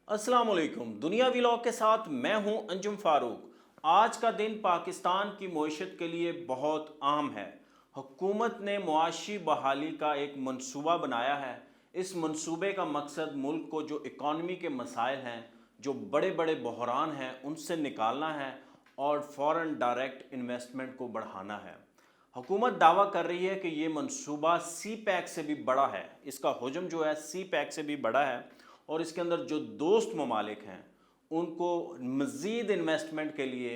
अस्सलाम वालेकुम। दुनिया व्लॉग के साथ मैं हूं अंजुम फारूक। आज का दिन पाकिस्तान की मईशत के लिए बहुत अहम है। हुकूमत ने मुआशी बहाली का एक मंसूबा बनाया है। इस मंसूबे का मकसद मुल्क को जो इकॉनमी के मसाइल हैं, जो बड़े बड़े बहरान हैं, उनसे निकालना है और फ़ॉरेन डायरेक्ट इन्वेस्टमेंट को बढ़ाना है। हुकूमत दावा कर रही है कि ये मंसूबा सी पैक से भी बड़ा है, इसका हजम जो है सी पैक से भी बड़ा है और इसके अंदर जो दोस्त ममालिक हैं उनको मज़ीद इन्वेस्टमेंट के लिए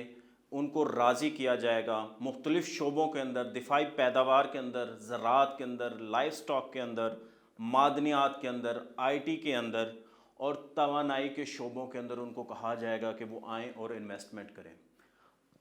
उनको राज़ी किया जाएगा। मुख्तलिफ़ शोबों के अंदर, दिफाई पैदावार के अंदर, ज़राअत के अंदर, लाइफ स्टॉक के अंदर, मादनियात के अंदर, IT के अंदर और तवानाई के शोबों के अंदर उनको कहा जाएगा कि वो आएँ और इन्वेस्टमेंट करें।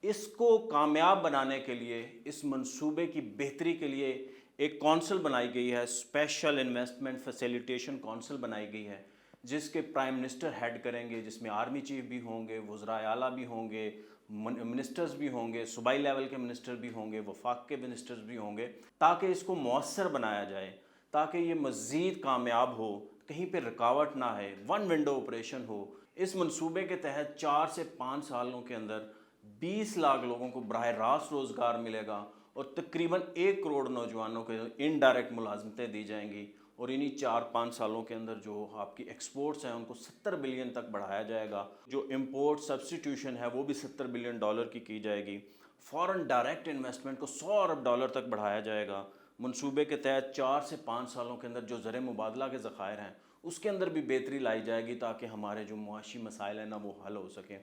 इसको कामयाब बनाने के लिए, इस मंसूबे की बेहतरी के लिए एक कौंसल बनाई गई है, स्पेशल इन्वेस्टमेंट फैसिलिटेशन कौंसल बनाई गई है, जिसके प्राइम मिनिस्टर हेड करेंगे, जिसमें आर्मी चीफ भी होंगे, वज़राए आला भी होंगे, मिनिस्टर्स भी होंगे, सूबाई लेवल के मिनिस्टर भी होंगे, वफाक के मिनिस्टर्स भी होंगे, ताकि इसको मौसर बनाया जाए, ताकि ये मज़ीद कामयाब हो, कहीं पर रुकावट ना है, वन विंडो ऑपरेशन हो। इस मंसूबे के तहत 4 से 5 सालों के अंदर 20 लाख लोगों को बराह रास्त रोज़गार मिलेगा और तकरीबन 1 करोड़ नौजवानों को इनडायरेक्ट मुलाजमतें दी जाएंगी और इन्हीं 4-5 सालों के अंदर जो आपकी एक्सपोर्ट्स हैं उनको 70 बिलियन तक बढ़ाया जाएगा। जो इंपोर्ट सब्सटीट्यूशन है वो भी 70 बिलियन डॉलर की जाएगी। फॉरेन डायरेक्ट इन्वेस्टमेंट को 100 अरब डॉलर तक बढ़ाया जाएगा। मंसूबे के तहत 4 से 5 सालों के अंदर जो ज़र मुबादला के ज़खायर हैं उसके अंदर भी बेहतरी लाई जाएगी, ताकि हमारे जो मुआशी मसाइल हैं ना वो हल हो सकें।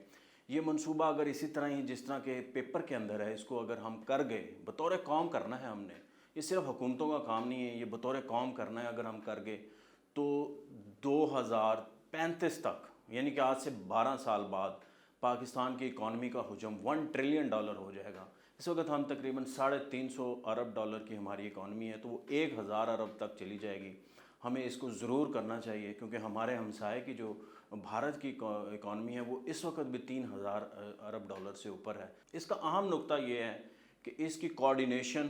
ये मंसूबा अगर इसी तरह ही जिस तरह के पेपर के अंदर है, इसको अगर हम कर गए, बतौर कौम करना है हमने, ये सिर्फ हुकूमतों का काम नहीं है, ये बतौर कौम करना है। अगर हम कर गए तो 2035 तक, यानी कि आज से 12 साल बाद पाकिस्तान की इकॉनमी का हजम 1 ट्रिलियन डॉलर हो जाएगा। इस वक्त हम तकरीबन 350 अरब डॉलर की हमारी इकॉनमी है, तो वो 1000 अरब तक चली जाएगी। हमें इसको ज़रूर करना चाहिए, क्योंकि हमारे हमसाए की जो भारत की इकॉनमी है वो इस वक्त भी 3000 अरब डॉलर से ऊपर है। इसका अहम नुक्ता ये है कि इसकी कोऑर्डिनेशन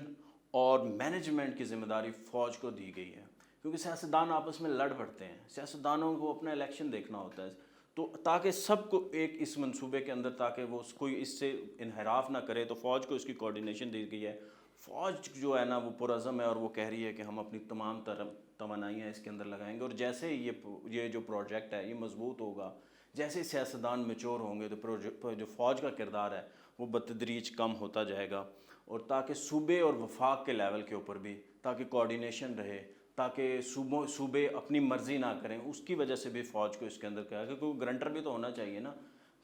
और मैनेजमेंट की ज़िम्मेदारी फ़ौज को दी गई है, क्योंकि सियासतदान आपस में लड़ पड़ते हैं, सियासतदानों को अपना इलेक्शन देखना होता है, तो ताकि सबको एक इस मंसूबे के अंदर, ताकि वो कोई इससे इनहराफ ना करे, तो फ़ौज को इसकी कोऑर्डिनेशन दी गई है। फ़ौज जो है ना वो पुरज़म है और वो कह रही है कि हम अपनी तमाम तवानाइयाँ इसके अंदर लगाएंगे और जैसे ये जो प्रोजेक्ट है ये मजबूत होगा, जैसे सियासतदान मैच्योर होंगे, तो जो फ़ौज का किरदार है वो बतदरीज कम होता जाएगा। और ताकि सूबे और वफाक के लेवल के ऊपर भी ताकि कोऑर्डिनेशन रहे, ताकि सूबे अपनी मर्ज़ी ना करें, उसकी वजह से भी फ़ौज को इसके अंदर कहा, क्योंकि ग्रंटर भी तो होना चाहिए ना।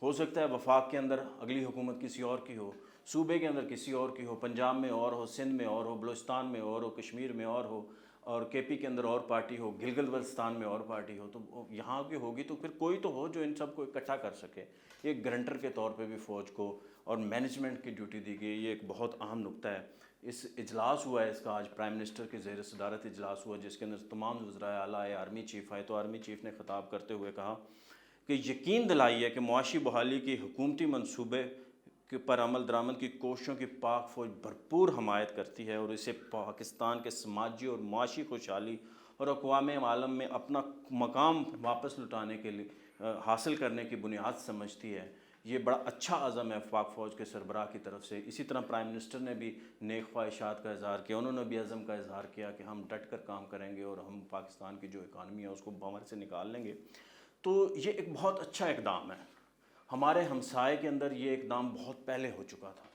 हो सकता है वफाक के अंदर अगली हुकूमत किसी और की हो, सूबे के अंदर किसी और की हो, पंजाब में और हो, सिंध में और हो, बलूचिस्तान में और हो, कश्मीर में और हो, और KP के अंदर और पार्टी हो, गिलगित बल्तिस्तान में और पार्टी हो, तो यहाँ की होगी तो फिर कोई तो हो जो इन सबको इकट्ठा कर सके। एक ग्रंटर के तौर पे भी फ़ौज को और मैनेजमेंट की ड्यूटी दी गई। ये एक बहुत अहम नुक्ता है। इस इजलास हुआ है इसका, आज प्राइम मिनिस्टर के ज़ेर सदारत इजलास हुआ, जिसके अंदर तमाम वज़राए आला आए, आर्मी चीफ़ आए। तो आर्मी चीफ़ ने ख़िताब करते हुए कहा कि यकीन दिलाई है कि मुआशी बहाली की हुकूमती मनसूबे के पर अमल दरामद की कोशिशों की पाक फ़ौज भरपूर हमायत करती है और इसे पाकिस्तान के समाजी और मुआशी खुशहाली और अक़वाम आलम में अपना मकाम वापस लुटाने के लिए हासिल करने की बुनियाद समझती है। ये बड़ा अच्छा अज़म है पाक फ़ौज के सरबराह की तरफ से। इसी तरह प्राइम मिनिस्टर ने भी नेक ख्वाहिशात का इज़हार किया, उन्होंने भी अज़म का इज़हार किया कि हम डट कर काम करेंगे और हम पाकिस्तान की जो इकानमी है उसको बमर से निकाल लेंगे। तो ये एक बहुत अच्छा इक़दाम है। हमारे हमसाए के अंदर ये इक़दाम बहुत पहले हो चुका था।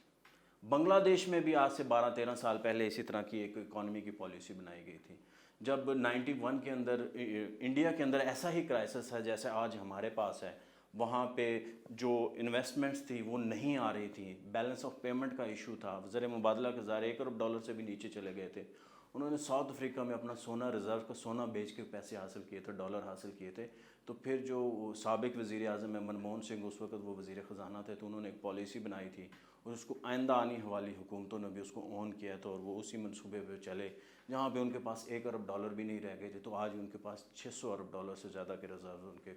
बांग्लादेश में भी आज से 12-13 साल पहले इसी तरह की एक इकॉनमी की पॉलिसी बनाई गई थी। जब 91 के अंदर इंडिया के अंदर ऐसा ही क्राइसिस है जैसे आज हमारे पास है, वहाँ पे जो इन्वेस्टमेंट्स थी वो नहीं आ रही थी, बैलेंस ऑफ पेमेंट का इशू था, ज़र मुबादला के ज़र 1 अरब डॉलर से भी नीचे चले गए थे। उन्होंने साउथ अफ्रीका में अपना सोना रिज़र्व का सोना बेच के पैसे हासिल किए थे, डॉलर हासिल किए थे। तो फिर जो साबिक वज़ीर आज़म है मनमोहन सिंह, उस वक्त वो वज़ीर ख़जाना थे, तो उन्होंने एक पॉलिसी बनाई थी और उसको आइंदा आने वाली हुकूमतों ने भी उसको ऑन किया था और वो उसी मंसूबे पे चले, जहाँ पे उनके पास 1 अरब डॉलर भी नहीं रह गए थे। तो आज उनके पास 600 अरब डॉलर से ज़्यादा के रिज़र्व उनके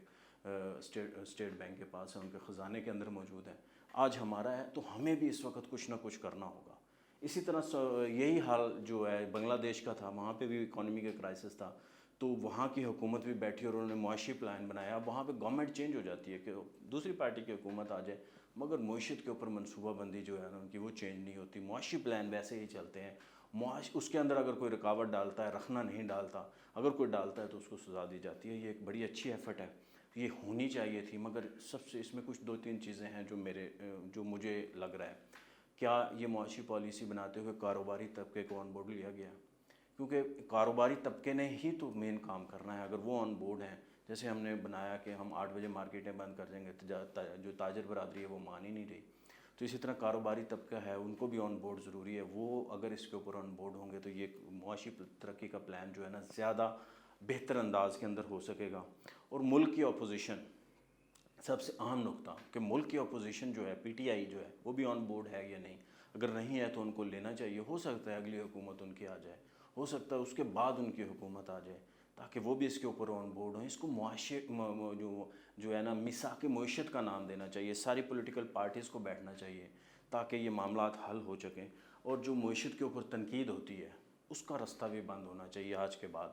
स्टेट बैंक के पास है, उनके ख़जाने के अंदर मौजूद है। आज हमारा है, तो हमें भी इस वक्त कुछ ना कुछ करना होगा। इसी तरह यही हाल जो है बांग्लादेश का था, वहाँ पे भी इकॉनमी का क्राइसिस था। تو وہاں کی حکومت بھی بیٹھی اور انہوں نے معاشی پلان بنایا. اب وہاں پہ گورنمنٹ چینج ہو جاتی ہے کہ دوسری پارٹی کی حکومت آ جائے, مگر معیشت کے اوپر منصوبہ بندی جو ہے نا ان کی وہ چینج نہیں ہوتی. معاشی پلان ویسے ہی چلتے ہیں. اس کے اندر اگر کوئی رکاوٹ ڈالتا ہے, رکھنا نہیں ڈالتا, اگر کوئی ڈالتا ہے تو اس کو سزا دی جاتی ہے. یہ ایک بڑی اچھی ایفرٹ ہے, یہ ہونی چاہیے تھی. مگر سب سے اس میں کچھ 2-3 چیزیں ہیں جو مجھے لگ رہا ہے. کیا یہ معاشی پالیسی بناتے ہوئے کاروباری طبقے کو آن بورڈ لیا گیا؟ کیونکہ کاروباری طبقے نے ہی تو مین کام کرنا ہے. اگر وہ آن بورڈ ہیں, جیسے ہم نے بنایا کہ ہم 8 بجے مارکیٹیں بند کر دیں گے, جو تاجر برادری ہے وہ مان ہی نہیں رہی. تو اسی طرح کاروباری طبقہ ہے, ان کو بھی آن بورڈ ضروری ہے. وہ اگر اس کے اوپر آن بورڈ ہوں گے تو یہ معاشی ترقی کا پلان جو ہے نا زیادہ بہتر انداز کے اندر ہو سکے گا. اور ملک کی اپوزیشن, سب سے اہم نقطہ کہ ملک کی اپوزیشن جو ہے, پی ٹی آئی جو ہے, وہ بھی آن بورڈ ہے یا نہیں. اگر نہیں ہے تو ان کو لینا چاہیے. ہو سکتا ہے اگلی حکومت ان کی آ جائے, ہو سکتا ہے اس کے بعد ان کی حکومت آ جائے, تاکہ وہ بھی اس کے اوپر آن بورڈ ہوں. اس کو جو ہے نا میثاق معیشت کا نام دینا چاہیے. ساری پولیٹیکل پارٹیز کو بیٹھنا چاہیے تاکہ یہ معاملات حل ہو سکیں. اور جو معیشت کے اوپر تنقید ہوتی ہے اس کا رستہ بھی بند ہونا چاہیے آج کے بعد.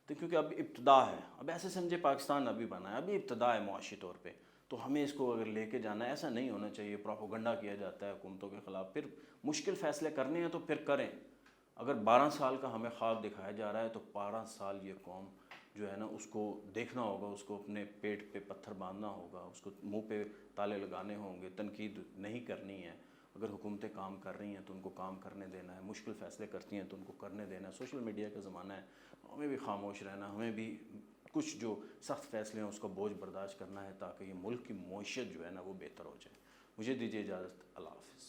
تو کیونکہ اب ابتدا ہے, اب ایسے سمجھے پاکستان ابھی بنا ہے, ابھی ابتدا ہے معاشی طور پہ. تو ہمیں اس کو اگر لے کے جانا ہے, ایسا نہیں ہونا چاہیے پروپیگنڈا کیا جاتا ہے حکومتوں کے خلاف. پھر مشکل فیصلے کرنے ہیں تو پھر کریں. اگر 12 سال کا ہمیں خواب دکھایا جا رہا ہے تو 12 سال یہ قوم جو ہے نا اس کو دیکھنا ہوگا, اس کو اپنے پیٹ پہ پتھر باندھنا ہوگا, اس کو منہ پہ تالے لگانے ہوں گے. تنقید نہیں کرنی ہے. اگر حکومتیں کام کر رہی ہیں تو ان کو کام کرنے دینا ہے, مشکل فیصلے کرتی ہیں تو ان کو کرنے دینا ہے. سوشل میڈیا کا زمانہ ہے, ہمیں بھی خاموش رہنا, ہمیں بھی کچھ جو سخت فیصلے ہیں اس کا بوجھ برداشت کرنا ہے تاکہ یہ ملک کی معیشت جو ہے نا وہ بہتر ہو جائے. مجھے دیجیے اجازت. اللہ حافظ.